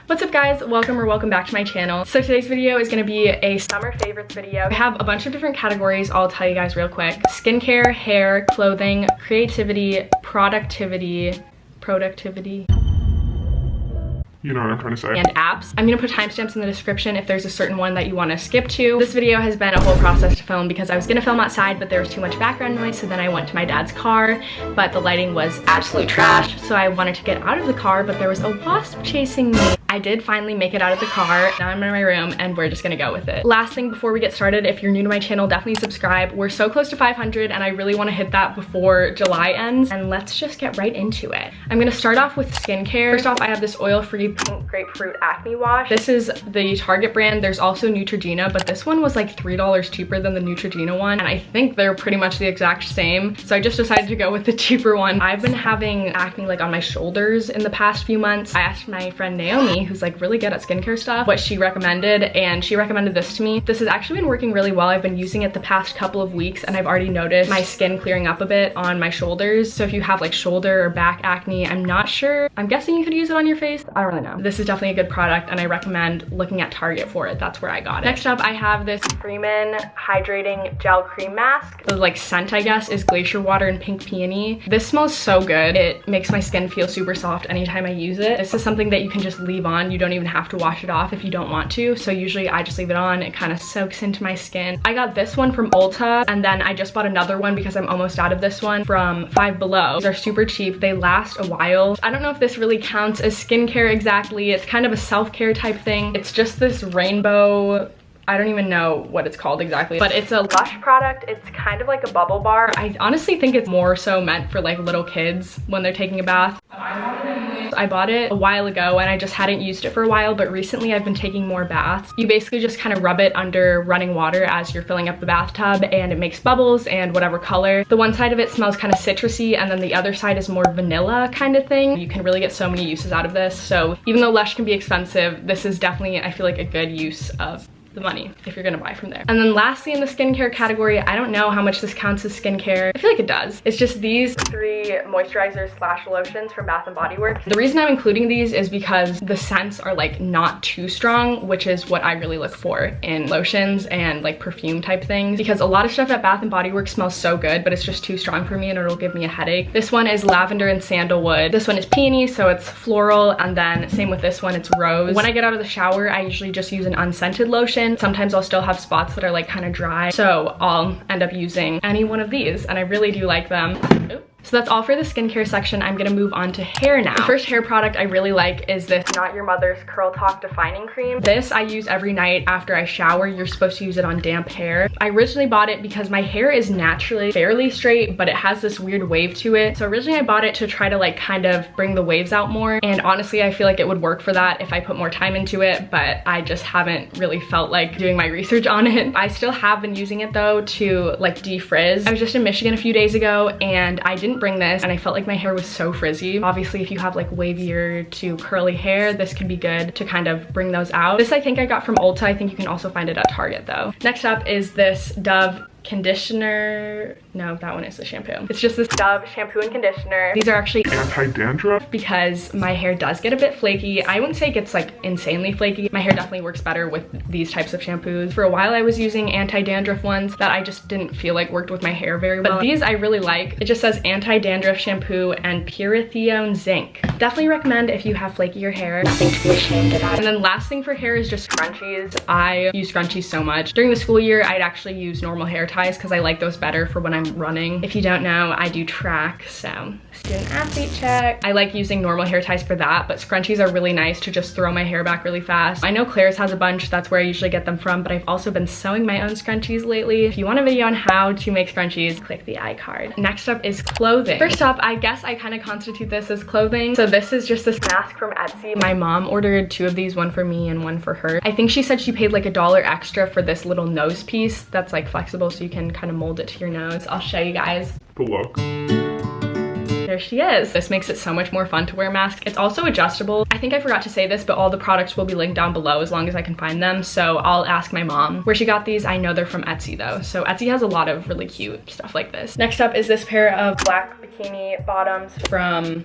What's up guys, welcome back to my channel. So today's video is going to be a summer favorites video. I have a bunch of different categories I'll tell you guys real quick. Skincare, hair, clothing, creativity, productivity. You know what I'm trying to say. And apps. I'm gonna put timestamps in the description if there's a certain one that you want to skip to. This video has been a whole process to film because I was gonna film outside, but there was too much background noise, so then I went to my dad's car, but the lighting was absolute trash, so I wanted to get out of the car, but there was a wasp chasing me. I did finally make it out of the car. Now I'm in my room and we're just gonna go with it. Last thing before we get started, if you're new to my channel, definitely subscribe. We're so close to 500 and I really wanna hit that before July ends, and let's just get right into it. I'm gonna start off with skincare. First off, I have this oil-free pink grapefruit acne wash. This is the Target brand. There's also Neutrogena, but this one was like $3 cheaper than the Neutrogena one, and I think they're pretty much the exact same, so I just decided to go with the cheaper one. I've been having acne like on my shoulders in the past few months. I asked my friend Naomi, who's like really good at skincare stuff, what she recommended, and she recommended this to me. This has actually been working really well. I've been using it the past couple of weeks and I've already noticed my skin clearing up a bit on my shoulders. So if you have like shoulder or back acne, I'm not sure. I'm guessing you could use it on your face. I don't really know. This is definitely a good product and I recommend looking at Target for it. That's where I got it. Next up, I have this Freeman Hydrating Gel Cream Mask. The like scent, I guess, is Glacier Water and Pink Peony. This smells so good. It makes my skin feel super soft anytime I use it. This is something that you can just leave on. You don't even have to wash it off if you don't want to. So usually I just leave it on. It kind of soaks into my skin. I got this one from Ulta, and then I just bought another one because I'm almost out of this one from Five Below. These are super cheap. They last a while. I don't know if this really counts as skincare exactly. It's kind of a self-care type thing. It's just this rainbow, I don't even know what it's called exactly, but it's a Lush product. It's kind of like a bubble bar. I honestly think it's more so meant for like little kids when they're taking a bath. I bought it a while ago and I just hadn't used it for a while, but recently I've been taking more baths. You basically just kind of rub it under running water as you're filling up the bathtub, and it makes bubbles and whatever color. The one side of it smells kind of citrusy and then the other side is more vanilla kind of thing. You can really get so many uses out of this. So even though Lush can be expensive, this is definitely, I feel like, a good use of the money if you're gonna buy from there. And then lastly in the skincare category, I don't know how much this counts as skincare. I feel like it does. It's just these 3 moisturizers / lotions from Bath & Body Works. The reason I'm including these is because the scents are like not too strong, which is what I really look for in lotions and like perfume type things, because a lot of stuff at Bath & Body Works smells so good, but it's just too strong for me and it'll give me a headache. This one is lavender and sandalwood. This one is peony, so it's floral, and then same with this one, it's rose. When I get out of the shower, I usually just use an unscented lotion. Sometimes I'll still have spots that are like kind of dry, so I'll end up using any one of these, and I really do like them. Oop. So that's all for the skincare section. I'm gonna move on to hair now. The first hair product I really like is this Not Your Mother's Curl Talk Defining Cream. This I use every night after I shower. You're supposed to use it on damp hair. I originally bought it because my hair is naturally fairly straight, but it has this weird wave to it. So originally I bought it to try to like kind of bring the waves out more, and honestly I feel like it would work for that if I put more time into it, but I just haven't really felt like doing my research on it. I still have been using it though to like defrizz. I was just in Michigan a few days ago and I didn't bring this, and I felt like my hair was so frizzy. Obviously if you have like wavier to curly hair, this could be good to kind of bring those out. This I think I got from Ulta. I think you can also find it at Target though. Next up is this Dove conditioner. No, that one is the shampoo. It's just this Dove shampoo and conditioner. These are actually anti-dandruff because my hair does get a bit flaky. I wouldn't say it gets like insanely flaky. My hair definitely works better with these types of shampoos. For a while I was using anti-dandruff ones that I just didn't feel like worked with my hair very well. But these I really like. It just says anti-dandruff shampoo and pyrithione zinc. Definitely recommend if you have flakier hair. Nothing to be ashamed about. And then last thing for hair is just scrunchies. I use scrunchies so much. During the school year, I'd actually use normal hair ties because I like those better for when I'm running. If you don't know, I do track, so student athlete check. I like using normal hair ties for that, but scrunchies are really nice to just throw my hair back really fast. I know Claire's has a bunch, that's where I usually get them from, but I've also been sewing my own scrunchies lately. If you want a video on how to make scrunchies, click the iCard. Next up is clothing. First up, I guess I kind of constitute this as clothing. So this is just this mask from Etsy. My mom ordered 2 of these, one for me and one for her. I think she said she paid like $1 extra for this little nose piece that's like flexible so you can kind of mold it to your nose. I'll show you guys. The look. There she is. This makes it so much more fun to wear a mask. It's also adjustable. I think I forgot to say this, but all the products will be linked down below as long as I can find them. So I'll ask my mom where she got these. I know they're from Etsy though. So Etsy has a lot of really cute stuff like this. Next up is this pair of black bikini bottoms from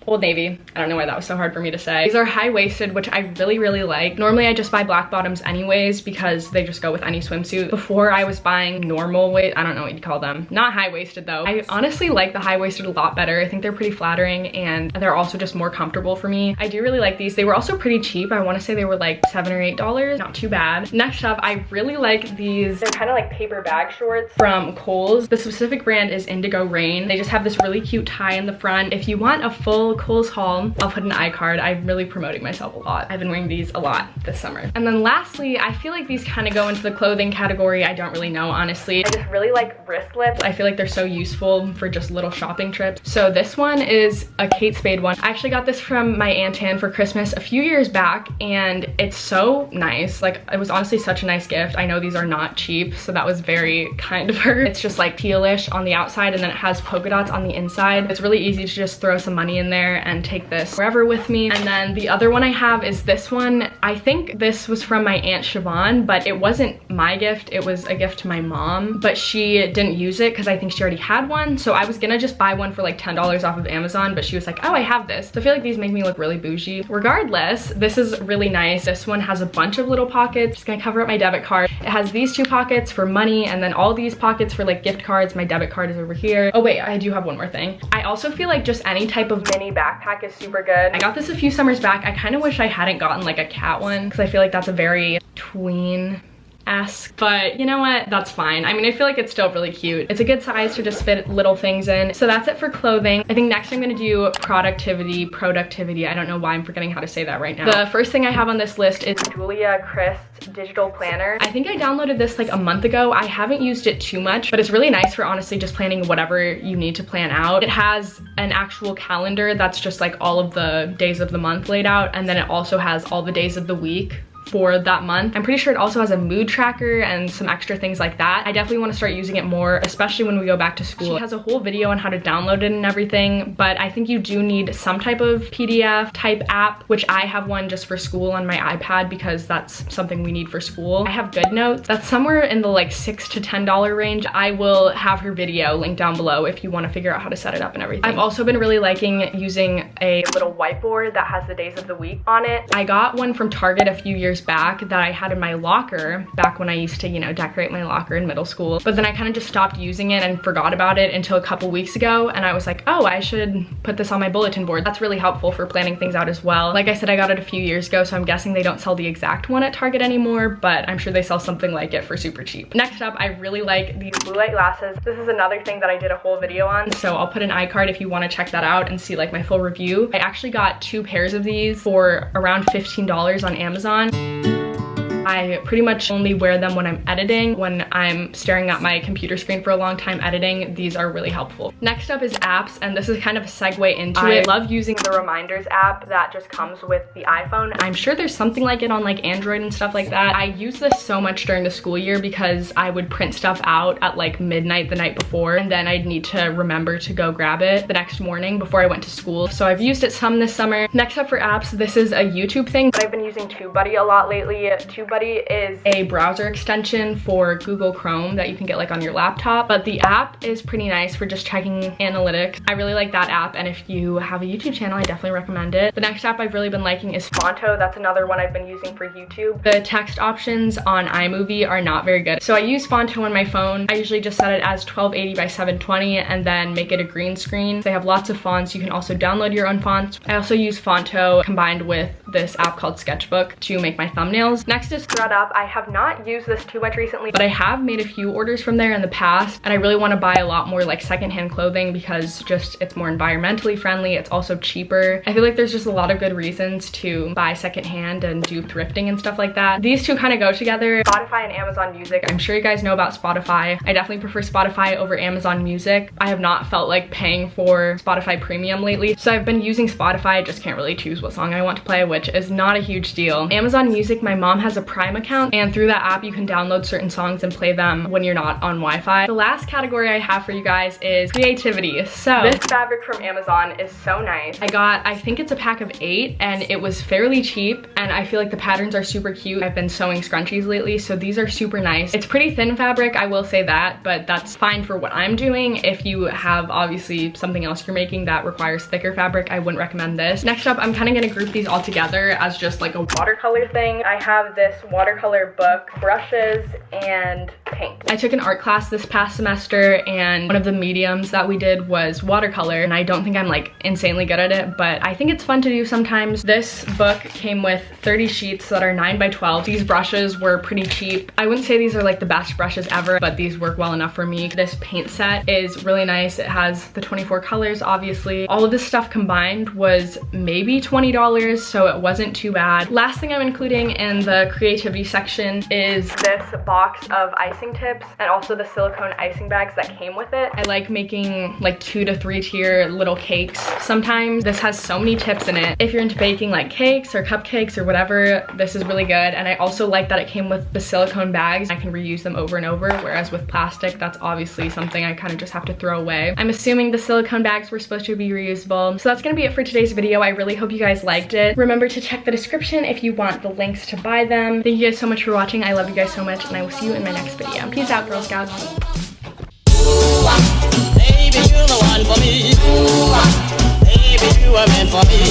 Old Navy. I don't know why that was so hard for me to say. These are high-waisted, which I really like. Normally I just buy black bottoms anyways because they just go with any swimsuit. Before I was buying normal weight, I don't know what you'd call them. Not high-waisted though. I honestly like the high-waisted a lot better. I think they're pretty flattering and they're also just more comfortable for me. I do really like these. They were also pretty cheap. I want to say they were like $7 or $8. Not too bad. Next up, I really like these. They're kind of like paper bag shorts from Kohl's. The specific brand is Indigo Rain. They just have this really cute tie in the front. If you want a full Kohl's haul, I'll put an iCard. I'm really promoting myself a lot. I've been wearing these a lot this summer. And then lastly, I feel like these kind of go into the clothing category. I don't really know, honestly. I just really like wristlets. I feel like they're so useful for just little shopping trips. So this one is a Kate Spade one. I actually got this from my Aunt Ann for Christmas a few years back and it's so nice. Like, it was honestly such a nice gift. I know these are not cheap, so that was very kind of her. It's just like tealish on the outside and then it has polka dots on the inside. It's really easy to just throw some money in there and take this wherever with me. And then the other one I have is this one. I think this was from my Aunt Siobhan, but it wasn't my gift. It was a gift to my mom, but she didn't use it because I think she already had one. So I was gonna just buy one for like $10 off of Amazon, but she was like, oh, I have this. So I feel like these make me look really bougie. Regardless, this is really nice. This one has a bunch of little pockets. Just gonna cover up my debit card. It has these two pockets for money and then all these pockets for like gift cards. My debit card is over here. Oh wait, I do have one more thing. I also feel like just any type of mini backpack is super good. I got this a few summers back. I kind of wish I hadn't gotten like a cat one because I feel like that's a very tween but you know what, that's fine. I mean, I feel like it's still really cute. It's a good size to just fit little things in. So that's it for clothing. I think next I'm gonna do productivity. I don't know why I'm forgetting how to say that right now. The first thing I have on this list is Julia Christ digital planner. I think I downloaded this like a month ago. I haven't used it too much, but it's really nice for honestly just planning whatever you need to plan out. It has an actual calendar that's just like all of the days of the month laid out, and then it also has all the days of the week for that month. I'm pretty sure it also has a mood tracker and some extra things like that. I definitely want to start using it more, especially when we go back to school. She has a whole video on how to download it and everything, but I think you do need some type of PDF type app, which I have one just for school on my iPad because that's something we need for school. I have GoodNotes. That's somewhere in the like $6 to $10 range. I will have her video linked down below if you want to figure out how to set it up and everything. I've also been really liking using a little whiteboard that has the days of the week on it. I got one from Target a few years back that I had in my locker back when I used to, you know, decorate my locker in middle school. But then I kind of just stopped using it and forgot about it until a couple weeks ago. And I was like, oh, I should put this on my bulletin board. That's really helpful for planning things out as well. Like I said, I got it a few years ago, so I'm guessing they don't sell the exact one at Target anymore, but I'm sure they sell something like it for super cheap. Next up, I really like these blue light glasses. This is another thing that I did a whole video on, so I'll put an iCard if you want to check that out and see like my full review. I actually got 2 pairs of these for around $15 on Amazon. I pretty much only wear them when I'm editing. When I'm staring at my computer screen for a long time editing, these are really helpful. Next up is apps, and this is kind of a segue into it. I love using the reminders app that just comes with the iPhone. I'm sure there's something like it on like Android and stuff like that. I use this so much during the school year because I would print stuff out at like midnight the night before, and then I'd need to remember to go grab it the next morning before I went to school. So I've used it some this summer. Next up for apps, this is a YouTube thing, but I've been using TubeBuddy a lot lately. TubeBuddy is a browser extension for Google Chrome that you can get like on your laptop, but the app is pretty nice for just checking analytics. I really like that app, and if you have a YouTube channel, I definitely recommend it. The next app I've really been liking is Fonto. That's another one I've been using for YouTube. The text options on iMovie are not very good, so I use Fonto on my phone. I usually just set it as 1280 by 720 and then make it a green screen. They have lots of fonts. You can also download your own fonts. I also use Fonto combined with this app called Sketchbook to make my thumbnails. Next is ThredUp. I have not used this too much recently, but I have made a few orders from there in the past, and I really want to buy a lot more like secondhand clothing because just it's more environmentally friendly. It's also cheaper. I feel like there's just a lot of good reasons to buy secondhand and do thrifting and stuff like that. These two kind of go together. Spotify and Amazon Music. I'm sure you guys know about Spotify. I definitely prefer Spotify over Amazon Music. I have not felt like paying for Spotify Premium lately, so I've been using Spotify. I just can't really choose what song I want to play, which is not a huge deal. Amazon Music, my mom has a Prime account, and through that app you can download certain songs and play them when you're not on Wi-Fi. The last category I have for you guys is creativity. So this fabric from Amazon is so nice. I think it's a pack of 8 and it was fairly cheap, and I feel like the patterns are super cute. I've been sewing scrunchies lately, so these are super nice. It's pretty thin fabric, I will say that, but that's fine for what I'm doing. If you have obviously something else you're making that requires thicker fabric, I wouldn't recommend this. Next up, I'm kind of gonna group these all together as just like a watercolor thing. I have this watercolor book, brushes, and paint. I took an art class this past semester, and one of the mediums that we did was watercolor, and I don't think I'm like insanely good at it, but I think it's fun to do sometimes. This book came with 30 sheets that are 9 by 12. These brushes were pretty cheap. I wouldn't say these are like the best brushes ever, but these work well enough for me. This paint set is really nice. It has the 24 colors, obviously. All of this stuff combined was maybe $20, so it wasn't too bad. Last thing I'm including in the creativity section is this box of icing tips and also the silicone icing bags that came with it. I like making like 2 to 3 tier little cakes. Sometimes this has so many tips in it. If you're into baking like cakes or cupcakes or whatever, this is really good. And I also like that it came with the silicone bags. I can reuse them over and over, whereas with plastic, that's obviously something I kind of just have to throw away. I'm assuming the silicone bags were supposed to be reusable. So that's gonna be it for today's video. I really hope you guys liked it. Remember to check the description if you want the links to buy them. Thank you guys so much for watching. I love you guys so much, and I will see you in my next video. Peace out, Girl Scouts. Baby, you're the one for me. Baby, you were meant for me.